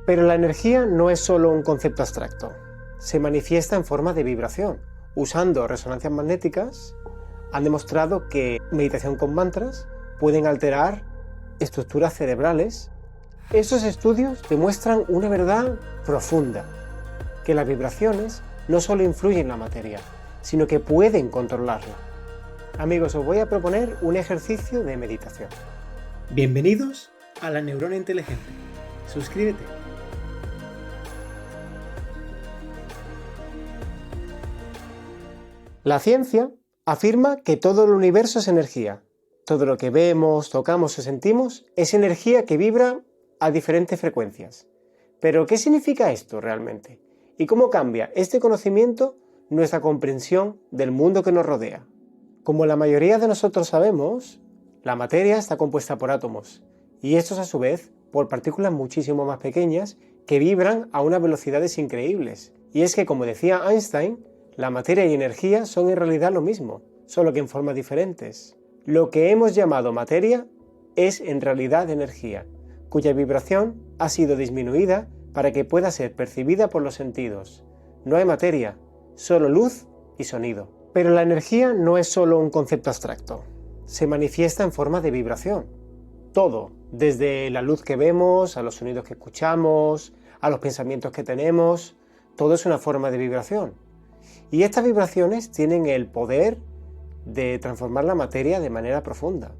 Pero la energía no es solo un concepto abstracto, se manifiesta en forma de vibración. Usando resonancias magnéticas, han demostrado que meditación con mantras pueden alterar estructuras cerebrales. Estos estudios demuestran una verdad profunda, que las vibraciones no solo influyen en la materia, sino que pueden controlarla. Amigos, os voy a proponer un ejercicio de meditación. Bienvenidos a La Neurona Inteligente. Suscríbete. La ciencia afirma que todo el universo es energía. Todo lo que vemos, tocamos o sentimos es energía que vibra a diferentes frecuencias. Pero, ¿qué significa esto realmente? ¿Y cómo cambia este conocimiento nuestra comprensión del mundo que nos rodea? Como la mayoría de nosotros sabemos, la materia está compuesta por átomos, y estos a su vez por partículas muchísimo más pequeñas que vibran a unas velocidades increíbles. Y es que, como decía Einstein, la materia y energía son en realidad lo mismo, solo que en formas diferentes. Lo que hemos llamado materia es en realidad energía, cuya vibración ha sido disminuida para que pueda ser percibida por los sentidos. No hay materia, solo luz y sonido. Pero la energía no es solo un concepto abstracto, se manifiesta en forma de vibración. Todo, desde la luz que vemos, a los sonidos que escuchamos, a los pensamientos que tenemos, todo es una forma de vibración. Y estas vibraciones tienen el poder de transformar la materia de manera profunda.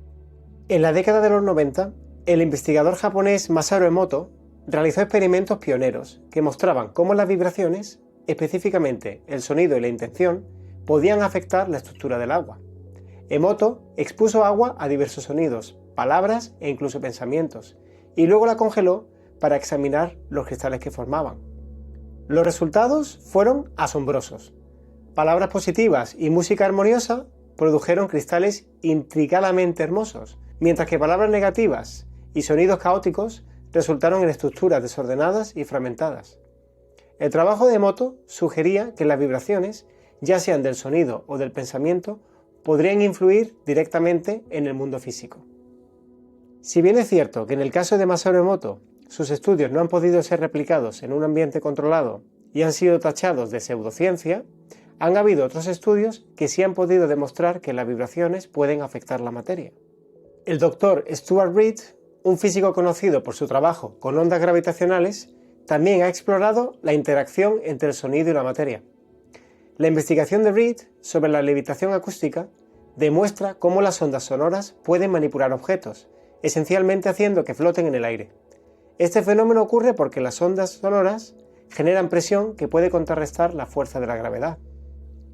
En la década de los 90, el investigador japonés Masaru Emoto realizó experimentos pioneros que mostraban cómo las vibraciones, específicamente el sonido y la intención, podían afectar la estructura del agua. Emoto expuso agua a diversos sonidos, palabras e incluso pensamientos, y luego la congeló para examinar los cristales que formaban. Los resultados fueron asombrosos. Palabras positivas y música armoniosa produjeron cristales intricadamente hermosos, mientras que palabras negativas y sonidos caóticos resultaron en estructuras desordenadas y fragmentadas. El trabajo de Emoto sugería que las vibraciones, ya sean del sonido o del pensamiento, podrían influir directamente en el mundo físico. Si bien es cierto que en el caso de Masaru Emoto sus estudios no han podido ser replicados en un ambiente controlado y han sido tachados de pseudociencia, han habido otros estudios que sí han podido demostrar que las vibraciones pueden afectar la materia. El doctor Stuart Reid, un físico conocido por su trabajo con ondas gravitacionales, también ha explorado la interacción entre el sonido y la materia. La investigación de Reid sobre la levitación acústica demuestra cómo las ondas sonoras pueden manipular objetos, esencialmente haciendo que floten en el aire. Este fenómeno ocurre porque las ondas sonoras generan presión que puede contrarrestar la fuerza de la gravedad.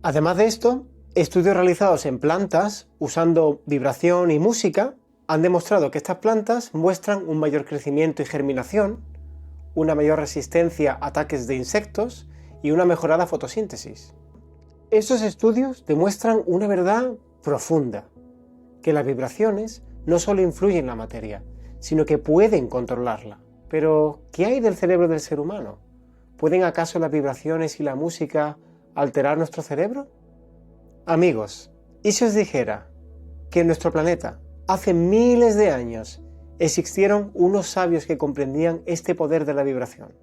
Además de esto, estudios realizados en plantas usando vibración y música han demostrado que estas plantas muestran un mayor crecimiento y germinación, una mayor resistencia a ataques de insectos y una mejorada fotosíntesis. Estos estudios demuestran una verdad profunda, que las vibraciones no solo influyen en la materia, sino que pueden controlarla. Pero, ¿qué hay del cerebro del ser humano? ¿Pueden acaso las vibraciones y la música alterar nuestro cerebro? Amigos, ¿y si os dijera que en nuestro planeta, hace miles de años, existieron unos sabios que comprendían este poder de la vibración?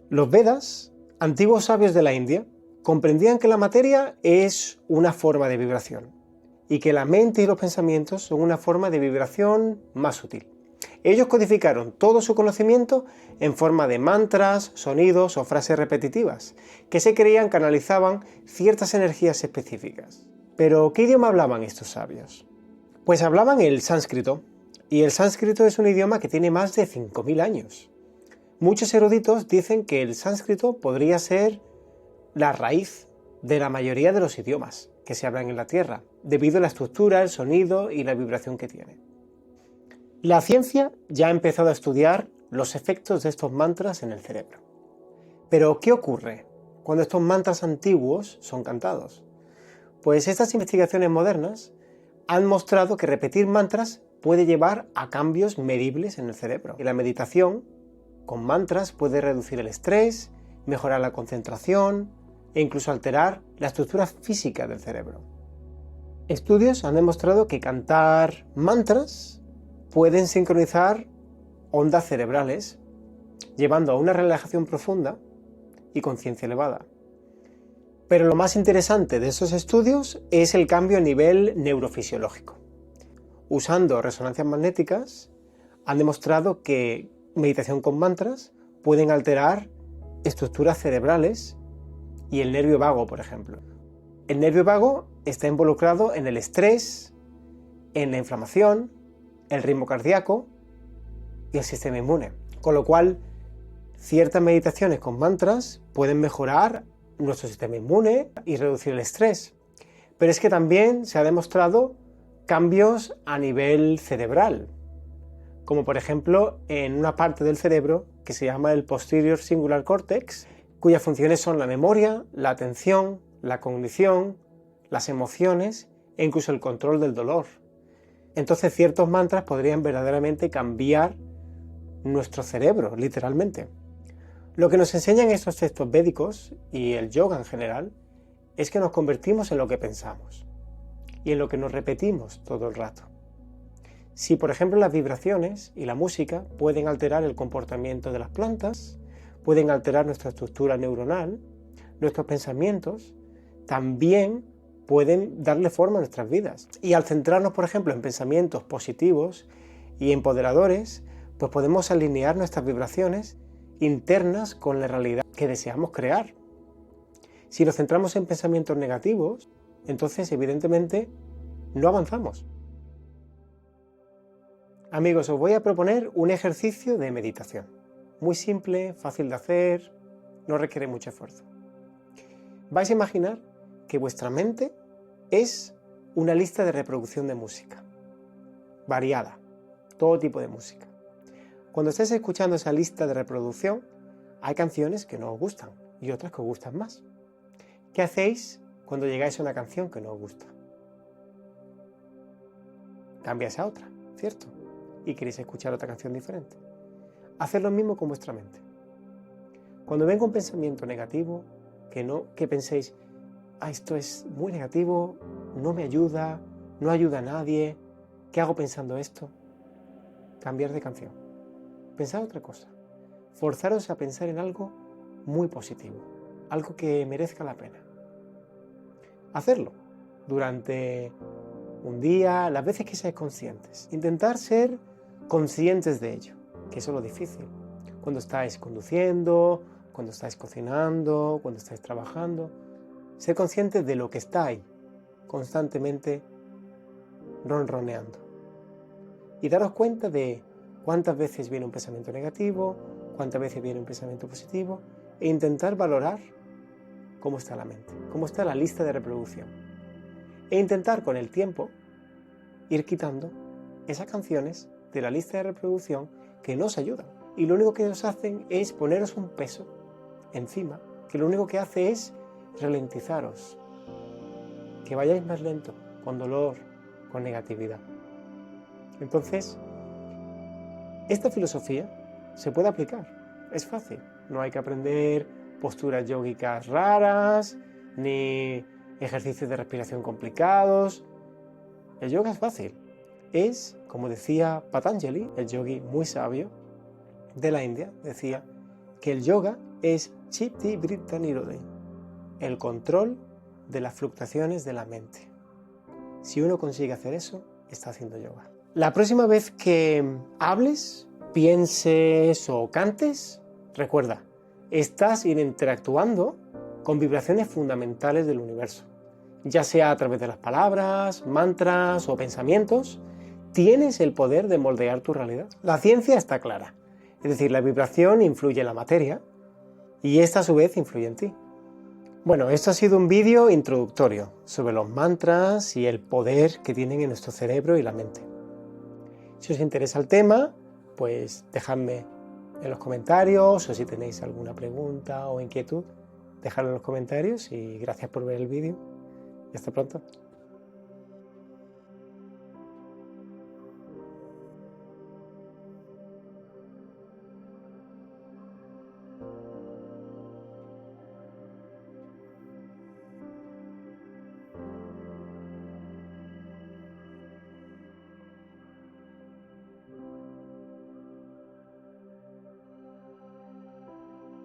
Los Vedas, antiguos sabios de la India, comprendían que la materia es una forma de vibración y que la mente y los pensamientos son una forma de vibración más sutil. Ellos codificaron todo su conocimiento en forma de mantras, sonidos o frases repetitivas, que se creían canalizaban ciertas energías específicas. Pero, ¿qué idioma hablaban estos sabios? Pues hablaban el sánscrito, y el sánscrito es un idioma que tiene más de 5.000 años. Muchos eruditos dicen que el sánscrito podría ser la raíz de la mayoría de los idiomas que se hablan en la Tierra, debido a la estructura, el sonido y la vibración que tiene. La ciencia ya ha empezado a estudiar los efectos de estos mantras en el cerebro. Pero, ¿qué ocurre cuando estos mantras antiguos son cantados? Pues estas investigaciones modernas han mostrado que repetir mantras puede llevar a cambios medibles en el cerebro. Y la meditación con mantras puede reducir el estrés, mejorar la concentración e incluso alterar la estructura física del cerebro. Estudios han demostrado que cantar mantras pueden sincronizar ondas cerebrales llevando a una relajación profunda y conciencia elevada. Pero lo más interesante de estos estudios es el cambio a nivel neurofisiológico. Usando resonancias magnéticas, han demostrado que meditación con mantras pueden alterar estructuras cerebrales y el nervio vago, por ejemplo. El nervio vago está involucrado en el estrés, en la inflamación, el ritmo cardíaco y el sistema inmune. Con lo cual, ciertas meditaciones con mantras pueden mejorar nuestro sistema inmune y reducir el estrés. Pero es que también se ha demostrado cambios a nivel cerebral, como por ejemplo en una parte del cerebro que se llama el posterior cingulate cortex, cuyas funciones son la memoria, la atención, la cognición, las emociones e incluso el control del dolor. Entonces ciertos mantras podrían verdaderamente cambiar nuestro cerebro, literalmente. Lo que nos enseñan estos textos védicos y el yoga en general es que nos convertimos en lo que pensamos y en lo que nos repetimos todo el rato. Si, por ejemplo, las vibraciones y la música pueden alterar el comportamiento de las plantas, pueden alterar nuestra estructura neuronal, nuestros pensamientos también pueden darle forma a nuestras vidas. Y al centrarnos, por ejemplo, en pensamientos positivos y empoderadores, pues podemos alinear nuestras vibraciones internas con la realidad que deseamos crear. Si nos centramos en pensamientos negativos, entonces evidentemente no avanzamos. Amigos, os voy a proponer un ejercicio de meditación. Muy simple, fácil de hacer, no requiere mucho esfuerzo. Vais a imaginar que vuestra mente es una lista de reproducción de música, variada, todo tipo de música. Cuando estéis escuchando esa lista de reproducción, hay canciones que no os gustan y otras que os gustan más. ¿Qué hacéis cuando llegáis a una canción que no os gusta? Cambiáis a otra, ¿cierto? Y queréis escuchar otra canción diferente. Haced lo mismo con vuestra mente. Cuando venga un pensamiento negativo, que penséis, esto es muy negativo, no me ayuda, no ayuda a nadie, ¿qué hago pensando esto? Cambiar de canción. Pensad otra cosa. Forzaros a pensar en algo muy positivo, algo que merezca la pena. Hacerlo durante un día, las veces que seáis conscientes. Intentar ser conscientes de ello, que eso es lo difícil. Cuando estáis conduciendo, cuando estáis cocinando, cuando estáis trabajando, ser conscientes de lo que está ahí, constantemente ronroneando. Y daros cuenta de cuántas veces viene un pensamiento negativo, cuántas veces viene un pensamiento positivo, e intentar valorar cómo está la mente, cómo está la lista de reproducción. E intentar con el tiempo ir quitando esas canciones de la lista de reproducción que no os ayudan. Y lo único que os hacen es poneros un peso encima, que lo único que hace es ralentizaros, que vayáis más lento, con dolor, con negatividad. Entonces, esta filosofía se puede aplicar, es fácil, no hay que aprender posturas yógicas raras, ni ejercicios de respiración complicados. El yoga es fácil, es, como decía Patanjali, el yogui muy sabio de la India, decía que el yoga es Chitti Vritti Nirodha, el control de las fluctuaciones de la mente. Si uno consigue hacer eso, está haciendo yoga. La próxima vez que hables, pienses o cantes, recuerda, estás interactuando con vibraciones fundamentales del universo. Ya sea a través de las palabras, mantras o pensamientos, tienes el poder de moldear tu realidad. La ciencia está clara, es decir, la vibración influye en la materia y esta a su vez influye en ti. Bueno, esto ha sido un vídeo introductorio sobre los mantras y el poder que tienen en nuestro cerebro y la mente. Si os interesa el tema, pues dejadme en los comentarios, o si tenéis alguna pregunta o inquietud, dejadlo en los comentarios y gracias por ver el vídeo y hasta pronto.